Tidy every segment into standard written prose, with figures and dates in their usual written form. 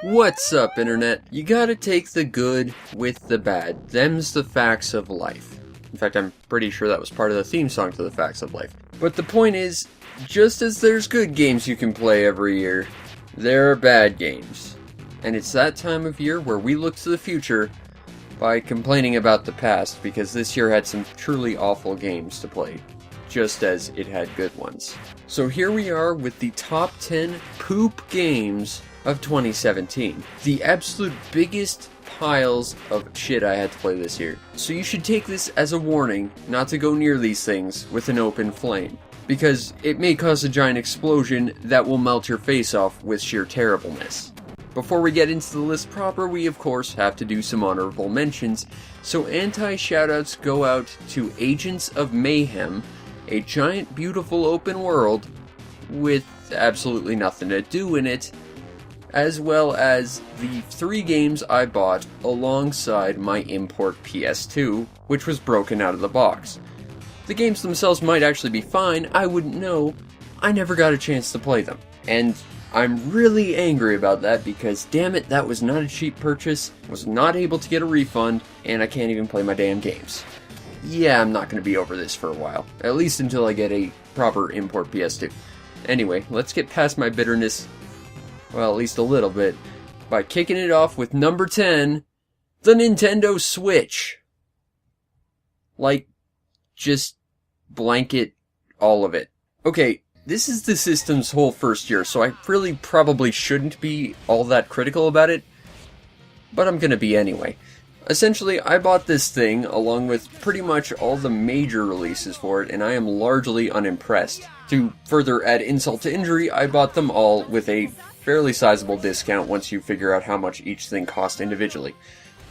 What's up, Internet? You gotta take the good with the bad. Them's the facts of life. In fact, I'm pretty sure that was part of the theme song to the Facts of Life. But the point is, just as there's good games you can play every year, there are bad games. And it's that time of year where we look to the future by complaining about the past, because this year had some truly awful games to play, just as it had good ones. So here we are with the top 10 poop games of 2017. The absolute biggest piles of shit I had to play this year. So you should take this as a warning not to go near these things with an open flame, because it may cause a giant explosion that will melt your face off with sheer terribleness. Before we get into the list proper, we of course have to do some honorable mentions, so anti-shoutouts go out to Agents of Mayhem, a giant beautiful open world with absolutely nothing to do in it, as well as the 3 games I bought alongside my import PS2, which was broken out of the box. The games themselves might actually be fine, I wouldn't know, I never got a chance to play them. And I'm really angry about that because, damn it, that was not a cheap purchase, was not able to get a refund, and I can't even play my damn games. Yeah, I'm not going to be over this for a while, at least until I get a proper import PS2. Anyway, let's get past my bitterness, well, at least a little bit, by kicking it off with number 10, the Nintendo Switch. Like, just blanket all of it. Okay, this is the system's whole first year, so I really probably shouldn't be all that critical about it, but I'm gonna be anyway. Essentially, I bought this thing along with pretty much all the major releases for it, and I am largely unimpressed. To further add insult to injury, I bought them all with a fairly sizable discount once you figure out how much each thing cost individually.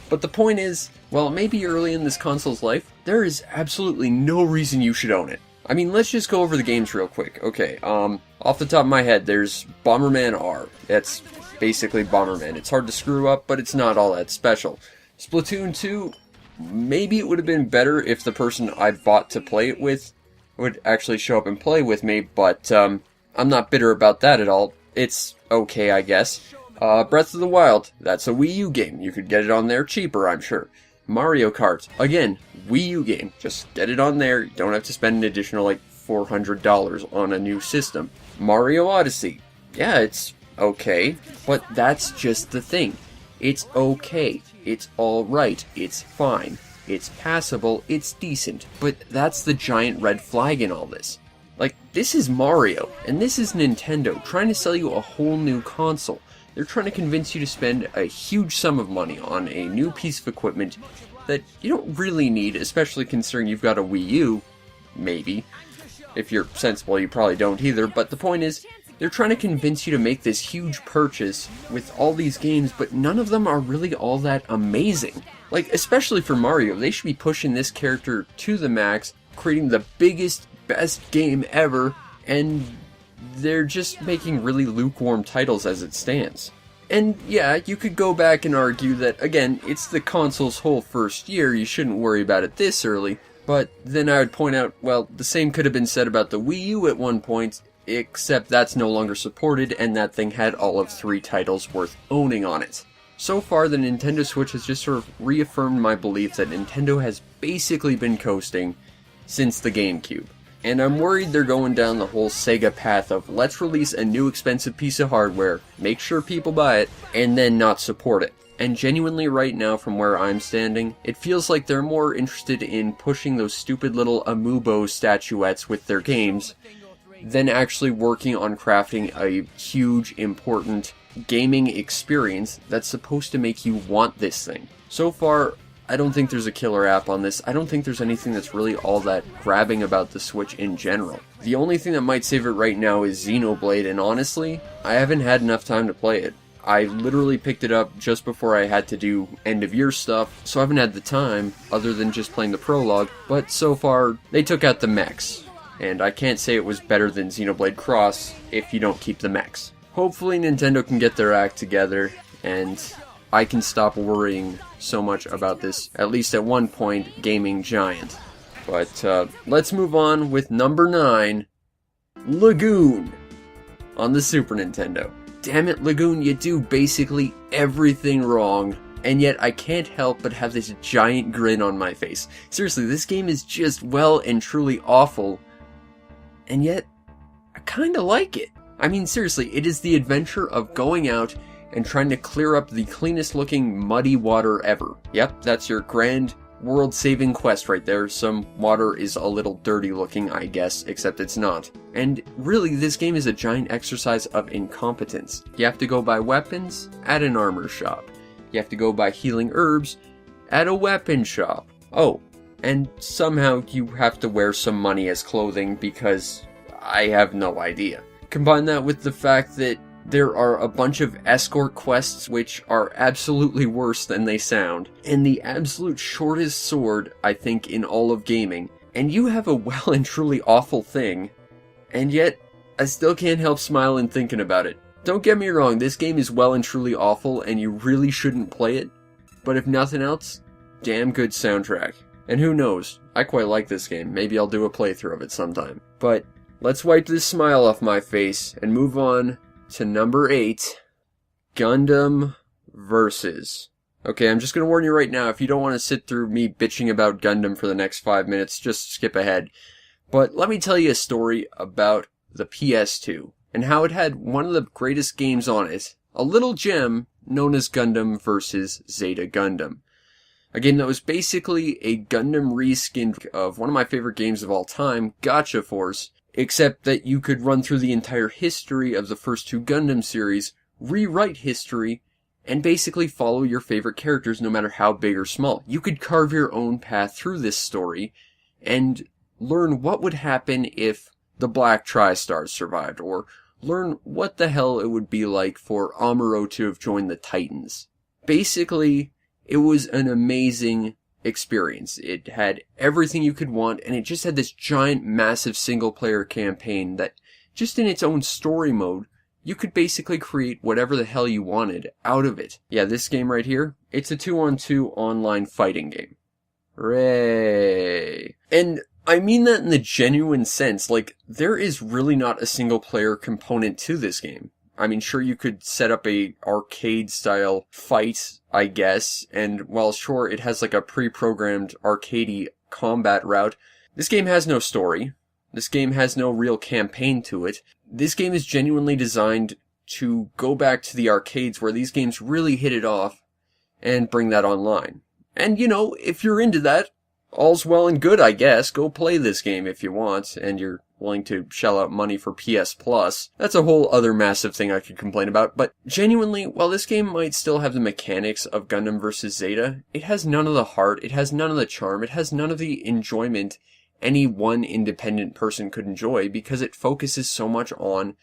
But the point is, while it may be early in this console's life, there is absolutely no reason you should own it. I mean, let's just go over the games real quick. Okay, off the top of my head, there's Bomberman R. That's basically Bomberman. It's hard to screw up, but it's not all that special. Splatoon 2, maybe it would have been better if the person I bought to play it with would actually show up and play with me, but I'm not bitter about that at all. It's okay, I guess. Breath of the Wild, that's a Wii U game. You could get it on there cheaper, I'm sure. Mario Kart, again, Wii U game. Just get it on there. You don't have to spend an additional, like, $400 on a new system. Mario Odyssey, yeah, it's okay, but that's just the thing. It's okay. It's alright. It's fine. It's passable. It's decent. But that's the giant red flag in all this. Like, this is Mario, and this is Nintendo trying to sell you a whole new console. They're trying to convince you to spend a huge sum of money on a new piece of equipment that you don't really need, especially considering you've got a Wii U, maybe. If you're sensible, you probably don't either, but the point is, they're trying to convince you to make this huge purchase with all these games, but none of them are really all that amazing. Like, especially for Mario, they should be pushing this character to the max, creating the biggest, best game ever, and they're just making really lukewarm titles as it stands. And yeah, you could go back and argue that, again, it's the console's whole first year, you shouldn't worry about it this early, but then I would point out, well, the same could have been said about the Wii U at one point, except that's no longer supported, and that thing had all of 3 titles worth owning on it. So far, the Nintendo Switch has just sort of reaffirmed my belief that Nintendo has basically been coasting since the GameCube. And I'm worried they're going down the whole Sega path of let's release a new expensive piece of hardware, make sure people buy it, and then not support it. And genuinely right now, from where I'm standing, it feels like they're more interested in pushing those stupid little Amiibo statuettes with their games than actually working on crafting a huge, important gaming experience that's supposed to make you want this thing. So far, I don't think there's a killer app on this. I don't think there's anything that's really all that grabbing about the Switch in general. The only thing that might save it right now is Xenoblade, and honestly, I haven't had enough time to play it. I literally picked it up just before I had to do end-of-year stuff, so I haven't had the time, other than just playing the prologue, but so far, they took out the mechs. And I can't say it was better than Xenoblade Cross if you don't keep the mechs. Hopefully Nintendo can get their act together, and I can stop worrying so much about this, at least at one point, gaming giant. But let's move on with number 9, Lagoon, on the Super Nintendo. damn it, Lagoon, you do basically everything wrong. And yet I can't help but have this giant grin on my face. Seriously, this game is just well and truly awful. And yet, I kinda like it. I mean, seriously, it is the adventure of going out and trying to clear up the cleanest looking muddy water ever. Yep, that's your grand world-saving quest right there. Some water is a little dirty looking, I guess, except it's not. And really, this game is a giant exercise of incompetence. You have to go buy weapons at an armor shop. You have to go buy healing herbs at a weapon shop. Oh, and somehow you have to wear some money as clothing because I have no idea. Combine that with the fact that there are a bunch of escort quests which are absolutely worse than they sound, and the absolute shortest sword, I think, in all of gaming, and you have a well and truly awful thing, and yet, I still can't help smiling thinking about it. Don't get me wrong, this game is well and truly awful, and you really shouldn't play it, but if nothing else, damn good soundtrack. And who knows, I quite like this game, maybe I'll do a playthrough of it sometime. But, let's wipe this smile off my face, and move on to number 8, Gundam vs. Okay, I'm just gonna warn you right now, if you don't want to sit through me bitching about Gundam for the next 5 minutes, just skip ahead. But let me tell you a story about the PS2, and how it had one of the greatest games on it, a little gem known as Gundam vs. Zeta Gundam. A game that was basically a Gundam reskin of one of my favorite games of all time, Gotcha Force, except that you could run through the entire history of the first 2 Gundam series, rewrite history, and basically follow your favorite characters no matter how big or small. You could carve your own path through this story, and learn what would happen if the Black Tri-Stars survived, or learn what the hell it would be like for Amuro to have joined the Titans. Basically, it was an amazing experience. It had everything you could want, and it just had this giant, massive single-player campaign that, just in its own story mode, you could basically create whatever the hell you wanted out of it. Yeah, this game right here, it's a 2-on-2 online fighting game. Hooray! And I mean that in the genuine sense, like, there is really not a single-player component to this game. I mean, sure, you could set up a arcade-style fight, I guess, and while sure, it has like a pre-programmed arcadey combat route, this game has no story. This game has no real campaign to it. This game is genuinely designed to go back to the arcades where these games really hit it off and bring that online. And, you know, if you're into that, all's well and good, I guess. Go play this game if you want, and you're willing to shell out money for PS Plus. That's a whole other massive thing I could complain about, but genuinely, while this game might still have the mechanics of Gundam vs. Zeta, it has none of the heart, it has none of the charm, it has none of the enjoyment any one independent person could enjoy, because it focuses so much on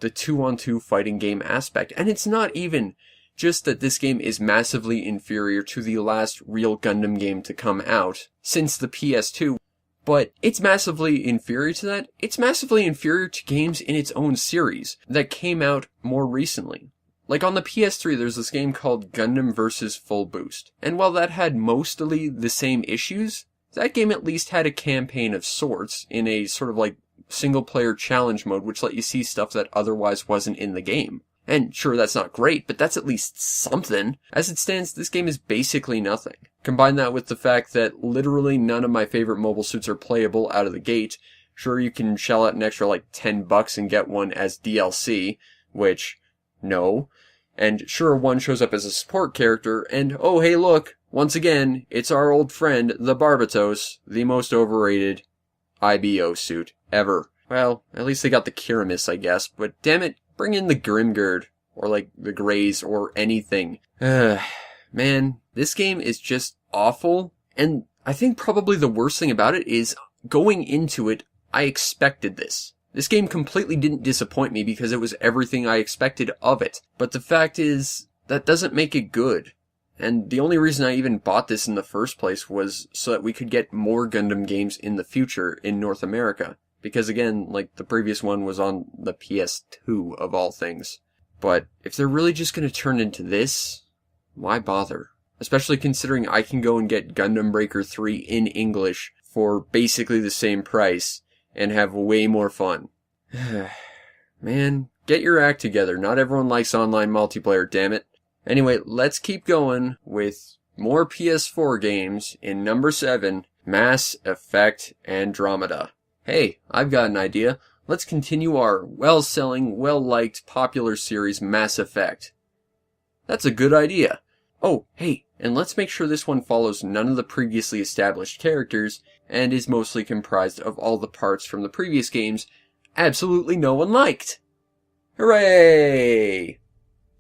the 2-on-2 fighting game aspect. And it's not even just that this game is massively inferior to the last real Gundam game to come out since the PS2, but it's massively inferior to that. It's massively inferior to games in its own series that came out more recently. Like on the PS3, there's this game called Gundam vs. Full Boost, and while that had mostly the same issues, that game at least had a campaign of sorts in a sort of like single-player challenge mode, which let you see stuff that otherwise wasn't in the game. And sure, that's not great, but that's at least something. As it stands, this game is basically nothing. Combine that with the fact that literally none of my favorite mobile suits are playable out of the gate. Sure, you can shell out an extra like $10 and get one as DLC, which, no. And sure, one shows up as a support character, and oh hey look, once again, it's our old friend, the Barbatos, the most overrated IBO suit ever. Well, at least they got the Kiramis, I guess, but damn it, bring in the Grimgird, or like the Greys, or anything. Man, this game is just awful, and I think probably the worst thing about it is, going into it, I expected this. This game completely didn't disappoint me because it was everything I expected of it. But the fact is, that doesn't make it good. And the only reason I even bought this in the first place was so that we could get more Gundam games in the future in North America. Because again, like the previous one was on the PS2 of all things. But if they're really just going to turn into this, why bother? Especially considering I can go and get Gundam Breaker 3 in English for basically the same price and have way more fun. Man, Get your act together. Not everyone likes online multiplayer, damn it. Anyway, let's keep going with more PS4 games in number 7, Mass Effect Andromeda. Hey, I've got an idea. Let's continue our well-selling, well-liked, popular series Mass Effect. That's a good idea. Oh, hey, and let's make sure this one follows none of the previously established characters and is mostly comprised of all the parts from the previous games absolutely no one liked. Hooray!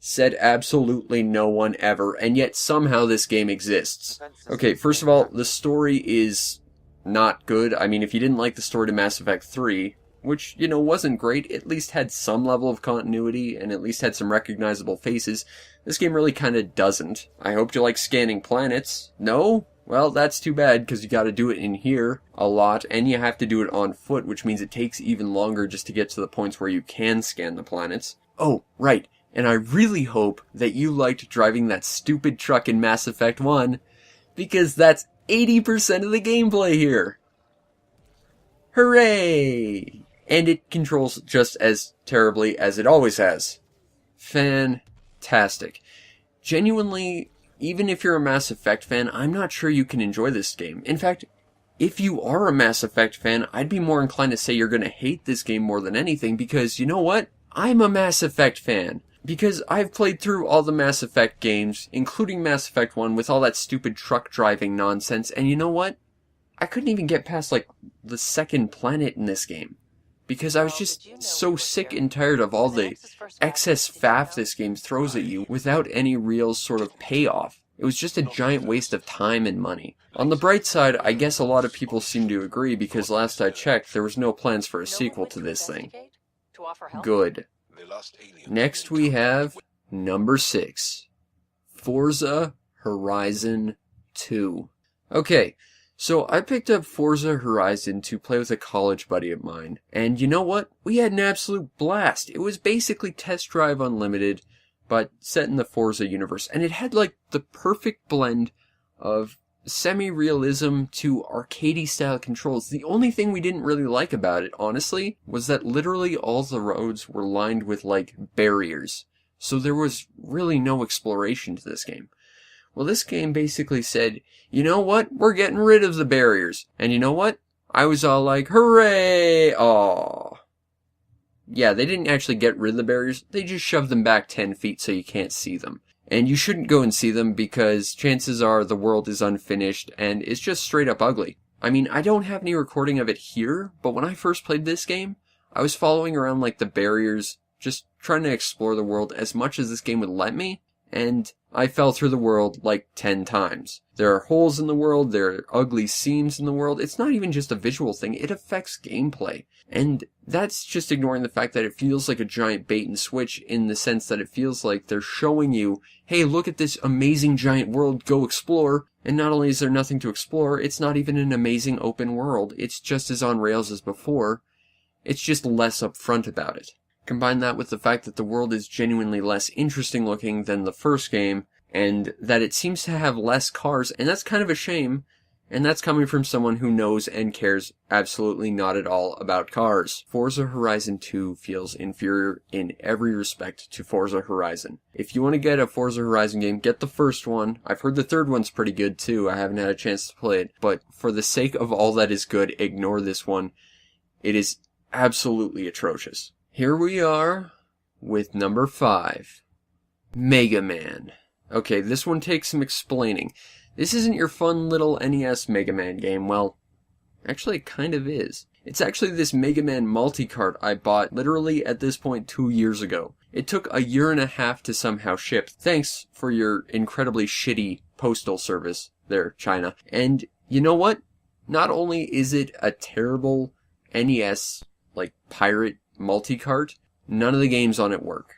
Said absolutely no one ever, and yet somehow this game exists. Okay, first of all, the story is not good. I mean, if you didn't like the story to Mass Effect 3, which, you know, wasn't great, at least had some level of continuity, and at least had some recognizable faces, this game really kinda doesn't. I hoped you like scanning planets. No? Well, that's too bad, because you gotta do it in here a lot, and you have to do it on foot, which means it takes even longer just to get to the points where you can scan the planets. Oh, right, and I really hope that you liked driving that stupid truck in Mass Effect 1, because that's 80% of the gameplay here. Hooray! And it controls just as terribly as it always has. Fantastic. Genuinely, even if you're a Mass Effect fan, I'm not sure you can enjoy this game. In fact, if you are a Mass Effect fan, I'd be more inclined to say you're gonna hate this game more than anything, because you know what? I'm a Mass Effect fan. Because I've played through all the Mass Effect games, including Mass Effect 1, with all that stupid truck driving nonsense, and you know what? I couldn't even get past, like, the second planet in this game. Because I was just so sick and tired of all the excess faff this game throws at you without any real sort of payoff. It was just a giant waste of time and money. On the bright side, I guess a lot of people seem to agree because last I checked, there was no plans for a sequel to this thing. Good. Next we have number 6, Forza Horizon 2. Okay. So I picked up Forza Horizon to play with a college buddy of mine, and you know what? We had an absolute blast. It was basically Test Drive Unlimited, but set in the Forza universe, and it had like the perfect blend of semi-realism to arcadey style controls. The only thing we didn't really like about it, honestly, was that literally all the roads were lined with like barriers, so there was really no exploration to this game. Well, this game basically said, you know what? We're getting rid of the barriers. And you know what? I was all like, hooray! Aww. Yeah, they didn't actually get rid of the barriers. They just shoved them back 10 feet so you can't see them. And you shouldn't go and see them because chances are the world is unfinished and it's just straight up ugly. I mean, I don't have any recording of it here, but when I first played this game, I was following around like the barriers, just trying to explore the world as much as this game would let me. And I fell through the world like 10 times. There are holes in the world, there are ugly seams in the world. It's not even just a visual thing, it affects gameplay. And that's just ignoring the fact that it feels like a giant bait and switch in the sense that it feels like they're showing you, hey, look at this amazing giant world, go explore. And not only is there nothing to explore, it's not even an amazing open world. It's just as on rails as before. It's just less upfront about it. Combine that with the fact that the world is genuinely less interesting looking than the first game, and that it seems to have less cars, and that's kind of a shame, and that's coming from someone who knows and cares absolutely not at all about cars. Forza Horizon 2 feels inferior in every respect to Forza Horizon. If you want to get a Forza Horizon game, get the first one. I've heard the third one's pretty good too, I haven't had a chance to play it, but for the sake of all that is good, ignore this one. It is absolutely atrocious. Here we are with number 5, Mega Man. Okay, this one takes some explaining. This isn't your fun little NES Mega Man game. Well, actually it kind of is. It's actually this Mega Man multi-cart I bought literally at this point 2 years ago. It took a year and a half to somehow ship. Thanks for your incredibly shitty postal service there, China. And you know what? Not only is it a terrible NES, like, pirate multi-cart, none of the games on it work.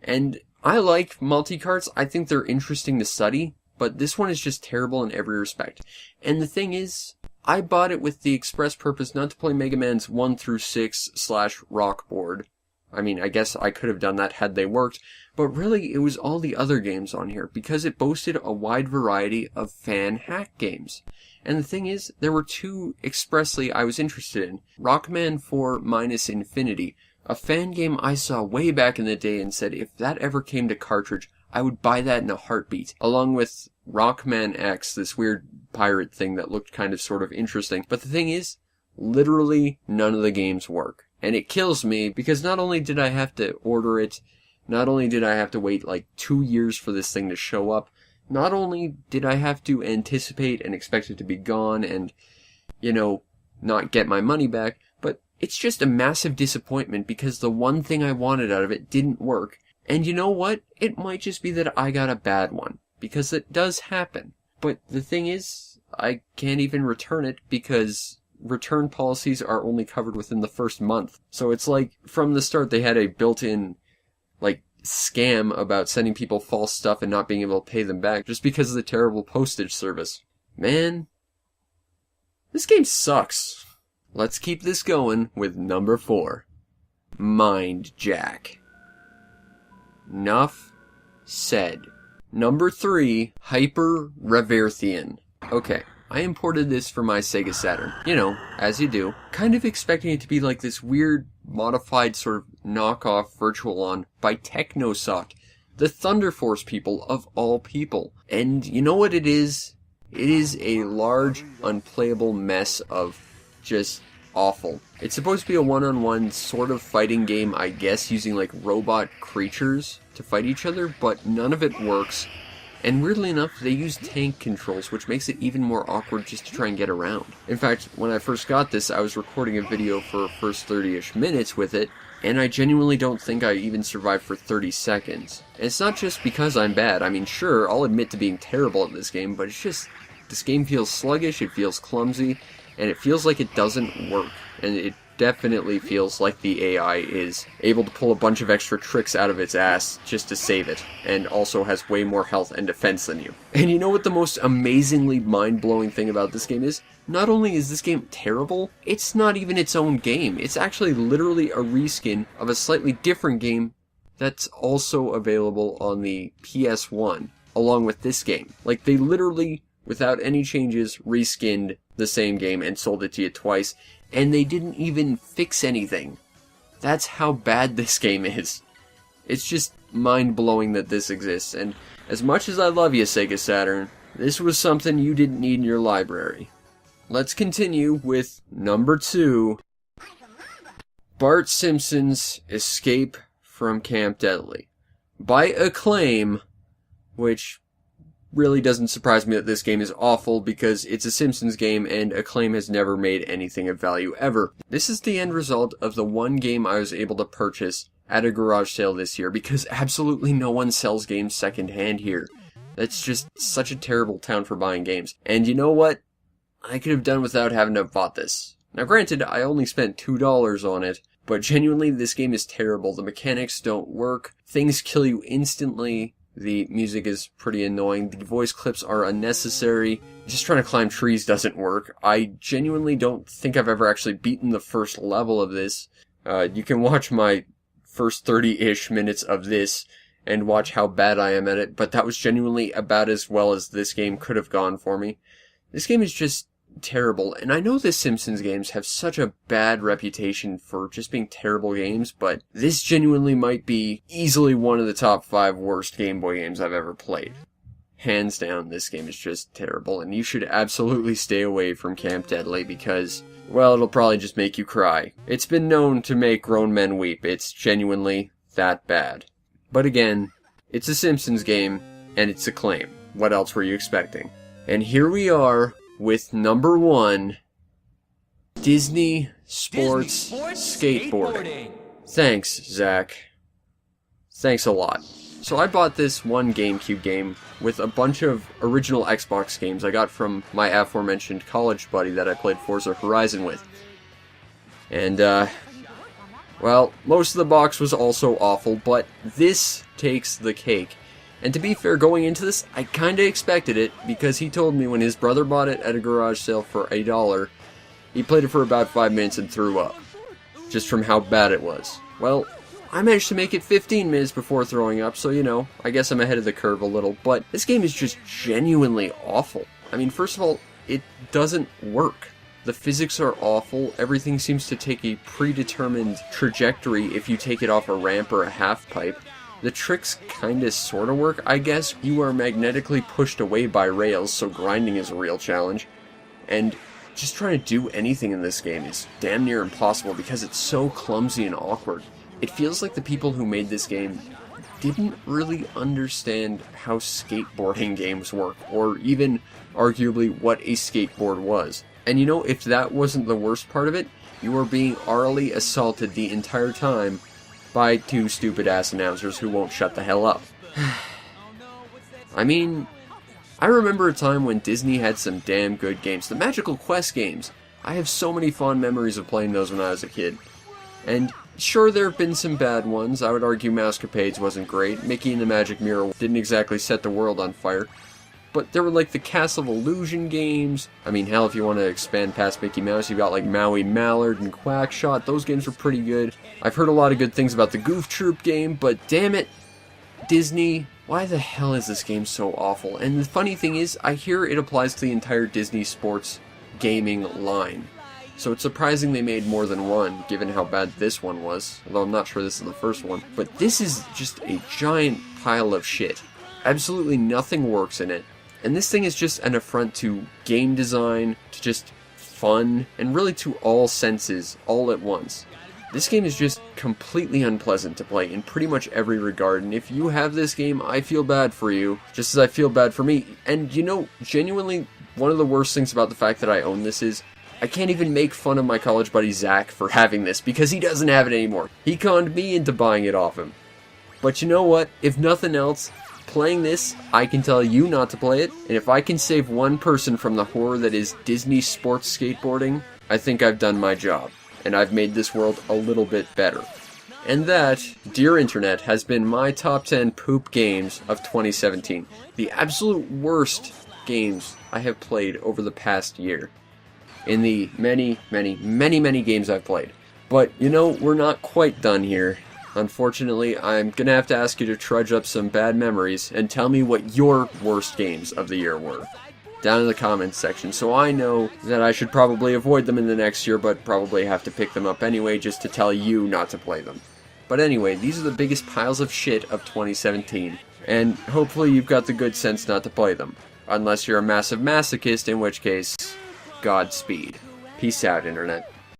And I like multi-carts, I think they're interesting to study, but this one is just terrible in every respect. And the thing is, I bought it with the express purpose not to play Mega Man's 1 through 6 / Rock Board. I mean, I guess I could have done that had they worked, but really it was all the other games on here, because it boasted a wide variety of fan hack games. And the thing is, there were 2 expressly I was interested in. Rockman 4 - Infinity, A fan game I saw way back in the day and said if that ever came to cartridge, I would buy that in a heartbeat. Along with Rockman X, this weird pirate thing that looked kind of sort of interesting. But the thing is, literally none of the games work. And it kills me because not only did I have to order it, not only did I have to wait like 2 years for this thing to show up, not only did I have to anticipate and expect it to be gone and, not get my money back, but it's just a massive disappointment because the one thing I wanted out of it didn't work. And you know what? It might just be that I got a bad one, because it does happen. But the thing is, I can't even return it because return policies are only covered within the first month. So it's like, from the start they had a built-in, scam about sending people false stuff and not being able to pay them back just because of the terrible postage service. Man, this game sucks. Let's keep this going with number 4. Mind Jack. Enough said. Number 3, Hyper Reverie. Okay, I imported this for my Sega Saturn. As you do. Kind of expecting it to be like this weird, modified sort of knockoff Virtual-On by Technosoft, the Thunder Force people of all people. And you know what it is? It is a large, unplayable mess of just awful. It's supposed to be a one-on-one sort of fighting game, I guess, using robot creatures to fight each other, but none of it works. And weirdly enough, they use tank controls, which makes it even more awkward just to try and get around. In fact, when I first got this, I was recording a video for the first 30-ish minutes with it, and I genuinely don't think I even survived for 30 seconds. And it's not just because I'm bad. I mean, sure, I'll admit to being terrible at this game, but it's just, this game feels sluggish, it feels clumsy, and it feels like it doesn't work. And it definitely feels like the AI is able to pull a bunch of extra tricks out of its ass just to save it, and also has way more health and defense than you. And you know what the most amazingly mind-blowing thing about this game is? Not only is this game terrible, it's not even its own game. It's actually literally a reskin of a slightly different game that's also available on the PS1, along with this game. They literally, without any changes, reskinned the same game and sold it to you twice, and they didn't even fix anything. That's how bad this game is. It's just mind-blowing that this exists, and as much as I love you, Sega Saturn, this was something you didn't need in your library. Let's continue with number 2, Bart Simpson's Escape from Camp Deadly, by Acclaim, which really doesn't surprise me that this game is awful because it's a Simpsons game and Acclaim has never made anything of value ever. This is the end result of the one game I was able to purchase at a garage sale this year because absolutely no one sells games secondhand here. That's just such a terrible town for buying games. And you know what? I could have done without having to have bought this. Now granted, I only spent $2 on it, but genuinely this game is terrible. The mechanics don't work. Things kill you instantly. The music is pretty annoying. The voice clips are unnecessary. Just trying to climb trees doesn't work. I genuinely don't think I've ever actually beaten the first level of this. You can watch my first 30-ish minutes of this and watch how bad I am at it, but that was genuinely about as well as this game could have gone for me. This game is just terrible, and I know the Simpsons games have such a bad reputation for just being terrible games, but this genuinely might be easily one of the top 5 worst Game Boy games I've ever played. Hands down, this game is just terrible, and you should absolutely stay away from Camp Deadly because, well, it'll probably just make you cry. It's been known to make grown men weep. It's genuinely that bad. But again, it's a Simpsons game, and it's Acclaim. What else were you expecting? And here we are with number 1, Disney Sports Skateboarding. Thanks, Zach. Thanks a lot. So I bought this one GameCube game with a bunch of original Xbox games I got from my aforementioned college buddy that I played Forza Horizon with. And, well, most of the box was also awful, but this takes the cake. And to be fair, going into this, I kinda expected it, because he told me when his brother bought it at a garage sale for $1, he played it for about 5 minutes and threw up. Just from how bad it was. Well, I managed to make it 15 minutes before throwing up, so I guess I'm ahead of the curve a little, but this game is just genuinely awful. I mean, first of all, it doesn't work. The physics are awful, everything seems to take a predetermined trajectory if you take it off a ramp or a half pipe. The tricks kinda sorta work, I guess. You are magnetically pushed away by rails, so grinding is a real challenge. And just trying to do anything in this game is damn near impossible because it's so clumsy and awkward. It feels like the people who made this game didn't really understand how skateboarding games work, or even, arguably, what a skateboard was. And you know, if that wasn't the worst part of it, you were being orally assaulted the entire time by two stupid-ass announcers who won't shut the hell up. I mean, I remember a time when Disney had some damn good games. The Magical Quest games. I have so many fond memories of playing those when I was a kid. And sure, there have been some bad ones. I would argue Mousecapades wasn't great. Mickey and the Magic Mirror didn't exactly set the world on fire. But there were like the Castle of Illusion games. I mean, hell, if you want to expand past Mickey Mouse, you've got like Maui Mallard and Quackshot. Those games were pretty good. I've heard a lot of good things about the Goof Troop game, but damn it, Disney, why the hell is this game so awful? And the funny thing is, I hear it applies to the entire Disney sports gaming line. So it's surprising they made more than one, given how bad this one was. Although I'm not sure this is the first one. But this is just a giant pile of shit. Absolutely nothing works in it. And this thing is just an affront to game design, to just fun, and really to all senses, all at once. This game is just completely unpleasant to play in pretty much every regard, and if you have this game, I feel bad for you, just as I feel bad for me. And you know, genuinely, one of the worst things about the fact that I own this is, I can't even make fun of my college buddy Zach for having this, because he doesn't have it anymore. He conned me into buying it off him. But you know what? If nothing else, playing this, I can tell you not to play it, and if I can save one person from the horror that is Disney sports skateboarding, I think I've done my job, and I've made this world a little bit better. And that, dear internet, has been my top 10 poop games of 2017. The absolute worst games I have played over the past year. In the many games I've played. But, you know, we're not quite done here. Unfortunately, I'm gonna have to ask you to trudge up some bad memories and tell me what your worst games of the year were. Down in the comments section, so I know that I should probably avoid them in the next year, but probably have to pick them up anyway just to tell you not to play them. But anyway, these are the biggest piles of shit of 2017, and hopefully you've got the good sense not to play them. Unless you're a massive masochist, in which case, Godspeed. Peace out, internet.